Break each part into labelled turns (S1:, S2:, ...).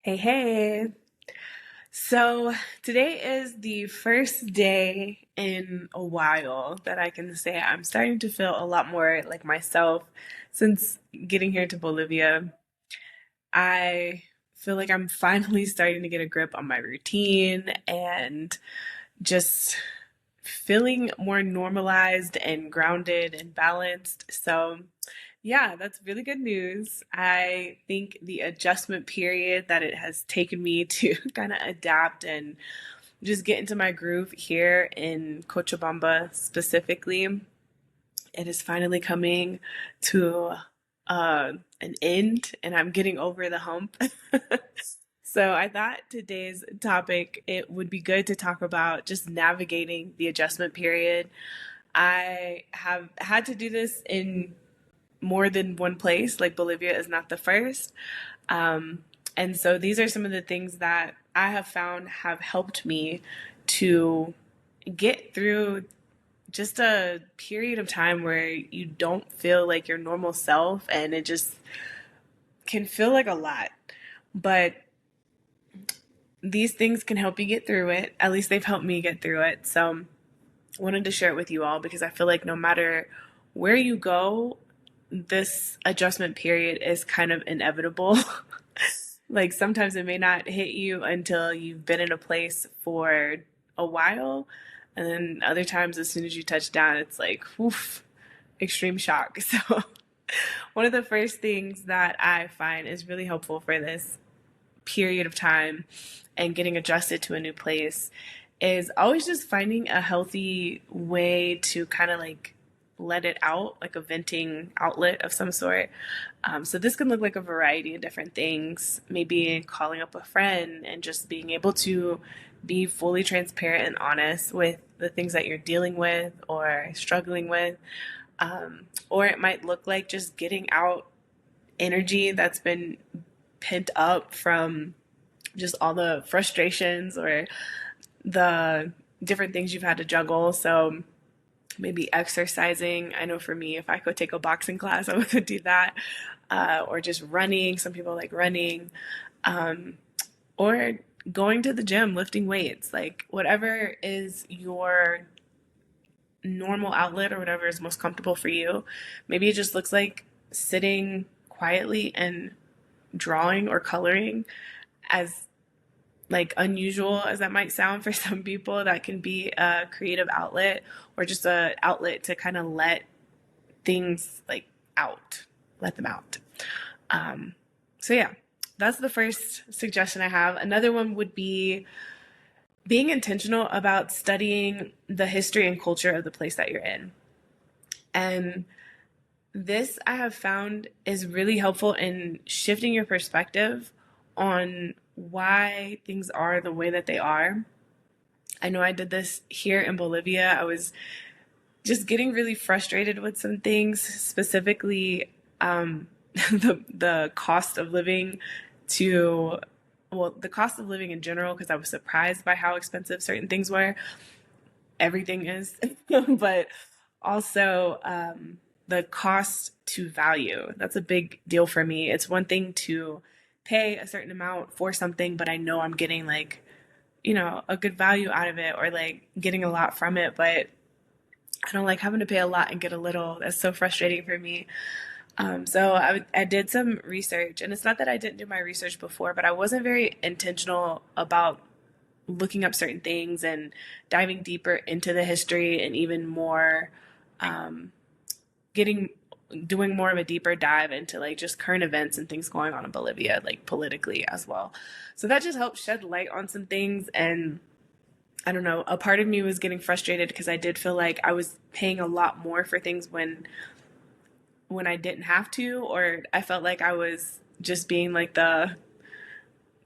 S1: Hey, hey. So today is the first day in a while that I can say I'm starting to feel a lot more like myself since getting here to Bolivia. I feel like I'm finally starting to get a grip on my routine and just feeling more normalized and grounded and balanced. So, yeah, that's really good news. I think the adjustment period that it has taken me to kind of adapt and just get into my groove here in Cochabamba specifically, it is finally coming to an end and I'm getting over the hump. So I thought today's topic, it would be good to talk about just navigating the adjustment period. I have had to do this in more than one place, like Bolivia is not the first. Um, and so these are some of the things that I have found have helped me to get through just a period of time where you don't feel like your normal self and it just can feel like a lot. But these things can help you get through it. At least they've helped me get through it. So I wanted to share it with you all because I feel like no matter where you go, this adjustment period is kind of inevitable. Like sometimes it may not hit you until you've been in a place for a while. And then other times, as soon as you touch down, it's like, woof, extreme shock. So, one of the first things that I find is really helpful for this period of time and getting adjusted to a new place is always just finding a healthy way to kind of like let it out, like a venting outlet of some sort. So this can look like a variety of different things. Maybe calling up a friend and just being able to be fully transparent and honest with the things that you're dealing with or struggling with. Or it might look like just getting out energy that's been pent up from just all the frustrations or the different things you've had to juggle. So maybe exercising. I know for me, if I could take a boxing class, I would do that. Or just running. Some people like running. Um, or going to the gym, lifting weights. Like whatever is your normal outlet or whatever is most comfortable for you. Maybe it just looks like sitting quietly and drawing or coloring, as like unusual as that might sound for some people. That can be a creative outlet or just a outlet to kind of let things like out, let them out. So yeah, that's the first suggestion I have. Another one would be being intentional about studying the history and culture of the place that you're in. And this I have found is really helpful in shifting your perspective on why things are the way that they are. I know I did this here in Bolivia. I was just getting really frustrated with some things, specifically the cost of living to well, the cost of living in general, because I was surprised by how expensive certain things were. Everything is, but also the cost to value. That's a big deal for me. It's one thing to pay a certain amount for something, but I know I'm getting like, a good value out of it or like getting a lot from it, but I don't like having to pay a lot and get a little. That's so frustrating for me. So I did some research, and it's not that I didn't do my research before, but I wasn't very intentional about looking up certain things and diving deeper into the history and even more um, getting doing more of a deeper dive into like just current events and things going on in Bolivia, like politically as well. So that just helped shed light on some things. And I don't know, a part of me was getting frustrated because I did feel like I was paying a lot more for things when I didn't have to, or I felt like I was just being like the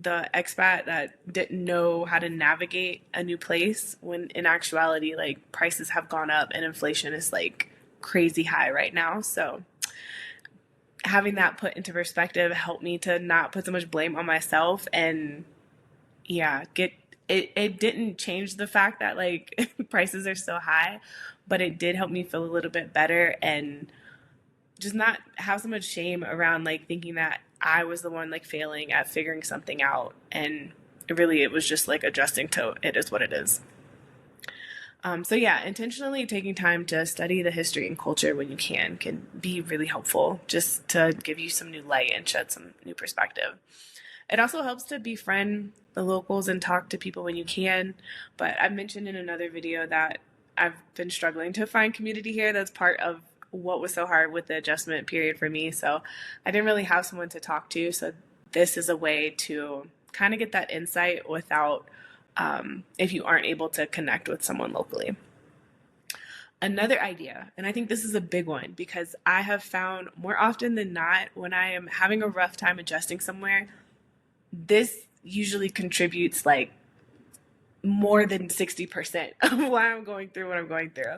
S1: expat that didn't know how to navigate a new place when in actuality like prices have gone up and inflation is like crazy high right now. So having that put into perspective helped me to not put so much blame on myself and yeah, get it didn't change the fact that like prices are so high, but it did help me feel a little bit better and just not have so much shame around like thinking that I was the one like failing at figuring something out. And really, it was just like adjusting to it is what it is. So yeah, intentionally taking time to study the history and culture when you can be really helpful just to give you some new light and shed some new perspective. It also helps to befriend the locals and talk to people when you can. But I mentioned in another video that I've been struggling to find community here. That's part of what was so hard with the adjustment period for me. So I didn't really have someone to talk to. So this is a way to kind of get that insight without, if you aren't able to connect with someone locally. Another idea, and I think this is a big one because I have found more often than not when I am having a rough time adjusting somewhere, this usually contributes like more than 60% of why I'm going through what I'm going through.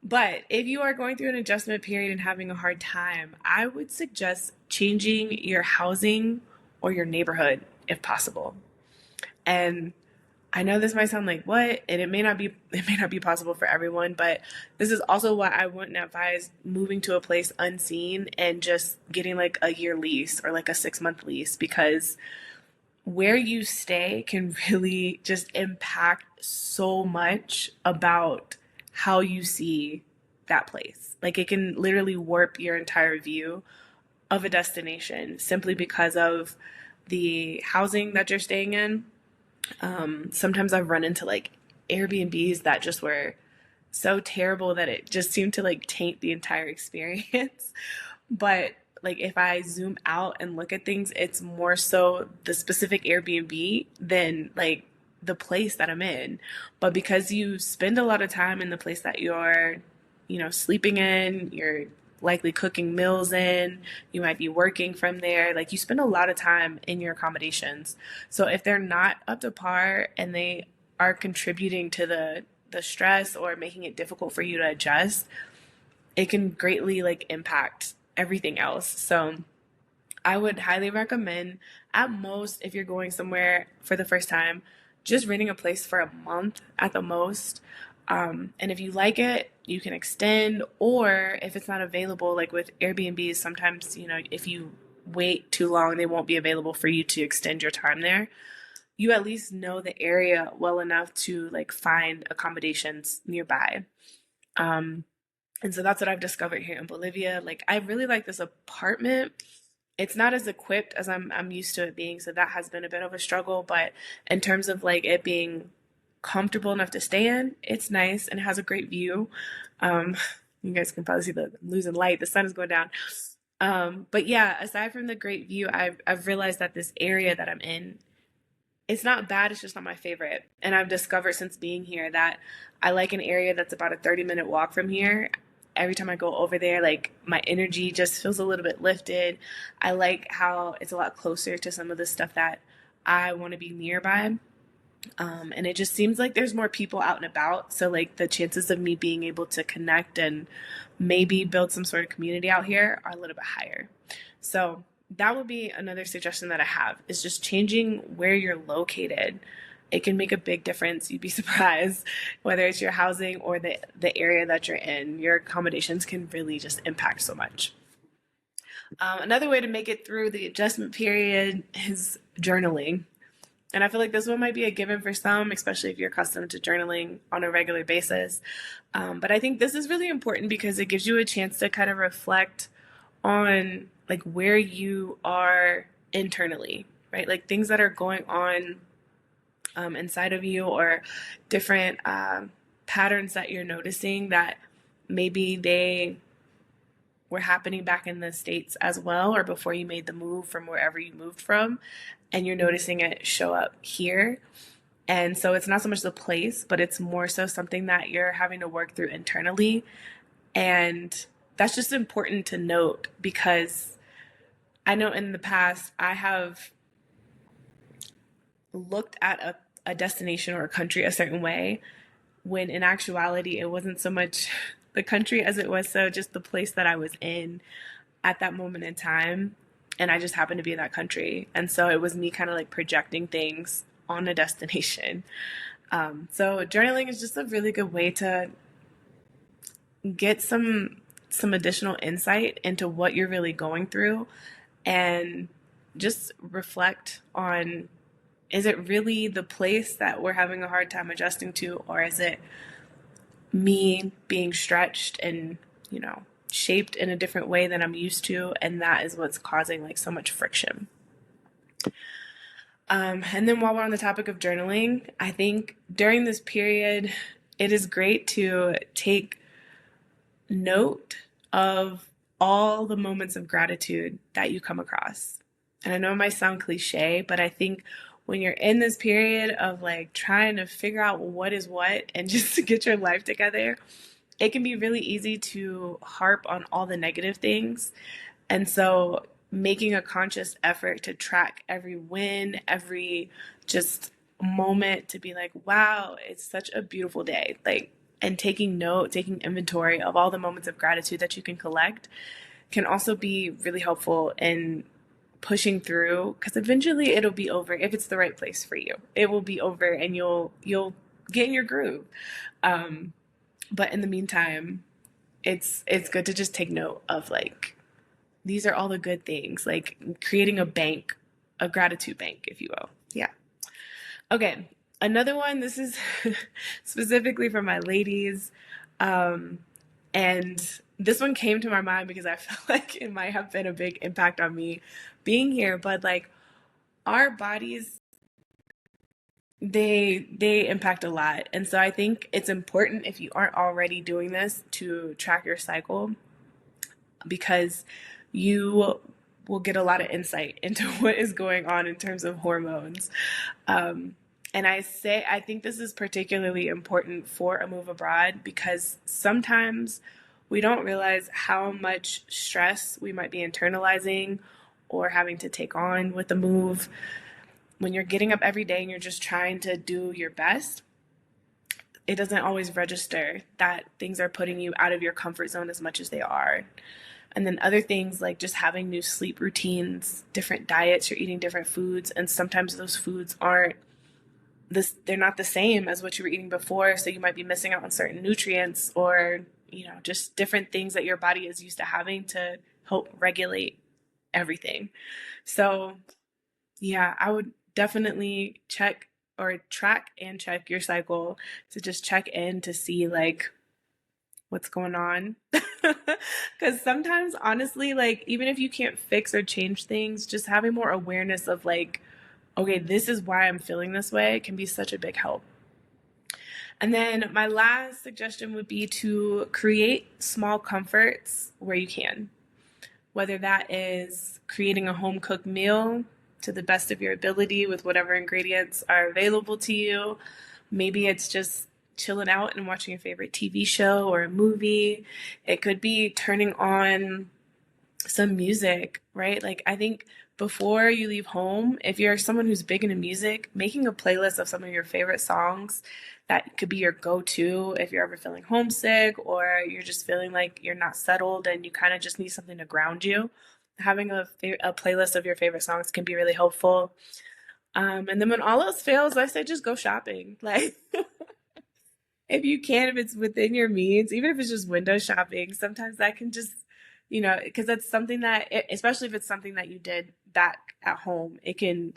S1: But if you are going through an adjustment period and having a hard time, I would suggest changing your housing or your neighborhood if possible. And I know this might sound like what, and it may not be possible for everyone, but this is also why I wouldn't advise moving to a place unseen and just getting like a year lease or like a 6-month lease, because where you stay can really just impact so much about how you see that place. Like it can literally warp your entire view of a destination simply because of the housing that you're staying in. Sometimes I've run into like Airbnbs that just were so terrible that it just seemed to like taint the entire experience. But like if I zoom out and look at things, it's more so the specific Airbnb than like the place that I'm in. But because you spend a lot of time in the place that you're, sleeping in, you're likely cooking meals in, you might be working from there, like you spend a lot of time in your accommodations. So if they're not up to par and they are contributing to the stress or making it difficult for you to adjust, it can greatly like impact everything else. So I would highly recommend, at most, if you're going somewhere for the first time, just renting a place for a month at the most. And if you like it, you can extend, or if it's not available, like with Airbnbs, sometimes, if you wait too long, they won't be available for you to extend your time there. You at least know the area well enough to like find accommodations nearby. And so that's what I've discovered here in Bolivia. Like I really like this apartment. It's not as equipped as I'm used to it being, so that has been a bit of a struggle. But in terms of like it being comfortable enough to stay in, it's nice and has a great view. Um, you guys can probably see I'm losing light. The sun is going down. But yeah, aside from the great view, I've realized that this area that I'm in, it's not bad. It's just not my favorite. And I've discovered since being here that I like an area that's about a 30-minute walk from here. Every time I go over there, like my energy just feels a little bit lifted. I like how it's a lot closer to some of the stuff that I want to be nearby. And it just seems like there's more people out and about. So like the chances of me being able to connect and maybe build some sort of community out here are a little bit higher. So that would be another suggestion that I have, is just changing where you're located. It can make a big difference. You'd be surprised whether it's your housing or the area that you're in. Your accommodations can really just impact so much. Another way to make it through the adjustment period is journaling. And I feel like this one might be a given for some, especially if you're accustomed to journaling on a regular basis. But I think this is really important because it gives you a chance to kind of reflect on like where you are internally, right? Like things that are going on inside of you, or different patterns that you're noticing that maybe they were happening back in the States as well, or before you made the move from wherever you moved from, and you're noticing it show up here. And so it's not so much the place, but it's more so something that you're having to work through internally. And that's just important to note, because I know in the past I have looked at a destination or a country a certain way, when in actuality it wasn't so much the country as it was so just the place that I was in at that moment in time. And I just happened to be in that country. And so it was me kind of like projecting things on a destination. So journaling is just a really good way to get some additional insight into what you're really going through, and just reflect on, is it really the place that we're having a hard time adjusting to, or is it me being stretched and, shaped in a different way than I'm used to, and that is what's causing like so much friction. And then while we're on the topic of journaling, I think during this period, it is great to take note of all the moments of gratitude that you come across. And I know it might sound cliche, but I think when you're in this period of like trying to figure out what is what and just to get your life together, it can be really easy to harp on all the negative things. And so making a conscious effort to track every win, every just moment to be like, wow, it's such a beautiful day. Like, and taking note, taking inventory of all the moments of gratitude that you can collect can also be really helpful in pushing through, because eventually it'll be over if it's the right place for you. It will be over and you'll get in your groove. But in the meantime, it's good to just take note of like, these are all the good things, like creating a bank, a gratitude bank, if you will. Yeah. Okay. Another one, this is specifically for my ladies. And this one came to my mind because I felt like it might have been a big impact on me being here. But like our bodies, they impact a lot. And so I think it's important, if you aren't already doing this, to track your cycle, because you will get a lot of insight into what is going on in terms of hormones. And I think this is particularly important for a move abroad, because sometimes we don't realize how much stress we might be internalizing or having to take on with the move. When you're getting up every day and you're just trying to do your best, it doesn't always register that things are putting you out of your comfort zone as much as they are. And then other things like just having new sleep routines, different diets, you're eating different foods, and sometimes those foods they're not the same as what you were eating before, so you might be missing out on certain nutrients, or just different things that your body is used to having to help regulate everything. So yeah, I would definitely check or track and check your cycle, to just check in to see like what's going on. Because sometimes, honestly, like even if you can't fix or change things, just having more awareness of like, okay, this is why I'm feeling this way, can be such a big help. And then my last suggestion would be to create small comforts where you can, whether that is creating a home cooked meal to the best of your ability with whatever ingredients are available to you. Maybe it's just chilling out and watching your favorite TV show or a movie. It could be turning on some music, right? Like I think before you leave home, if you're someone who's big into music, making a playlist of some of your favorite songs that could be your go-to if you're ever feeling homesick or you're just feeling like you're not settled and you kind of just need something to ground you. Having a playlist of your favorite songs can be really helpful. And then when all else fails, I say just go shopping. Like if you can, if it's within your means, even if it's just window shopping, sometimes that can just, because that's something that, especially if it's something that you did back at home, it can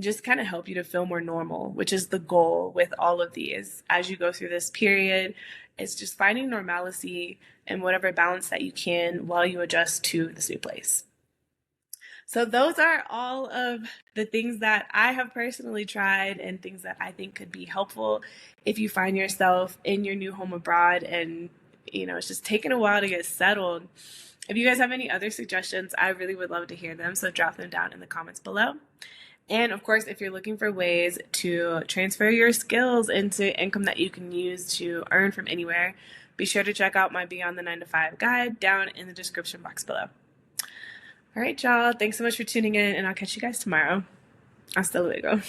S1: just kind of help you to feel more normal, which is the goal with all of these as you go through this period. It's just finding normalcy and whatever balance that you can while you adjust to this new place. So those are all of the things that I have personally tried and things that I think could be helpful if you find yourself in your new home abroad and, it's just taking a while to get settled. If you guys have any other suggestions, I really would love to hear them. So drop them down in the comments below. And of course, if you're looking for ways to transfer your skills into income that you can use to earn from anywhere, be sure to check out my Beyond the 9 to 5 guide down in the description box below. All right, y'all. Thanks so much for tuning in, and I'll catch you guys tomorrow. Hasta luego.